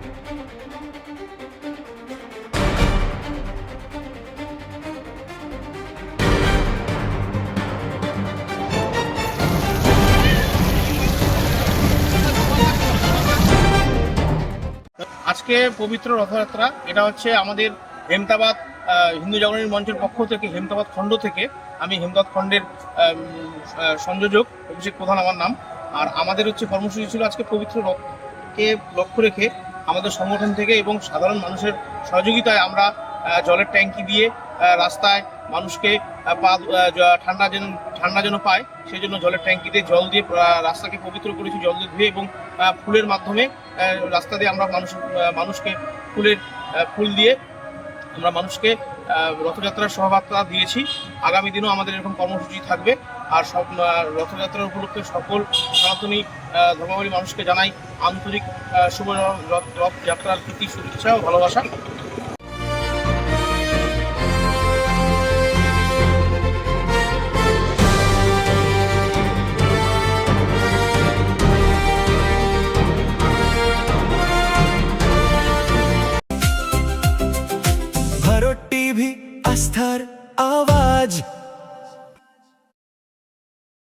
আজকে পবিত্র রথযাত্রা, এটা হচ্ছে আমাদের হেমতাবাদ হিন্দু জাগরণী মঞ্চের পক্ষ থেকে, হেমতাবাদ খণ্ড থেকে। আমি হেমতাবাদ খণ্ডের সংযোজক, অভিষেক প্রধান আমার নাম। আর আমাদের হচ্ছে কর্মসূচি ছিল আজকে পবিত্র রথকে লক্ষ্য রেখে আমাদের সংগঠন থেকে এবং সাধারণ মানুষের সহযোগিতায় আমরা জলের ট্যাঙ্কি দিয়ে রাস্তায় মানুষকে ঠান্ডা যেন পায় সেই জন্য জলের ট্যাঙ্কিতে জল দিয়ে রাস্তাকে পবিত্র করেছি, জল দিয়ে ধুয়ে, এবং ফুলের মাধ্যমে রাস্তা দিয়ে আমরা মানুষকে ফুল দিয়ে আমরা মানুষকে রথযাত্রার শোভাযাত্রা দিয়েছি। আগামী দিনও আমাদের এরকম কর্মসূচি থাকবে। আর সব রথযাত্রার উপলক্ষে সকল সনাতনী ধর্মাবলী মানুষকে জানাই আন্তরিক শুভ রথযাত্রার প্রীতি, শুভেচ্ছা ও ভালোবাসা। ভারত টিভি, আস্থার আওয়াজ।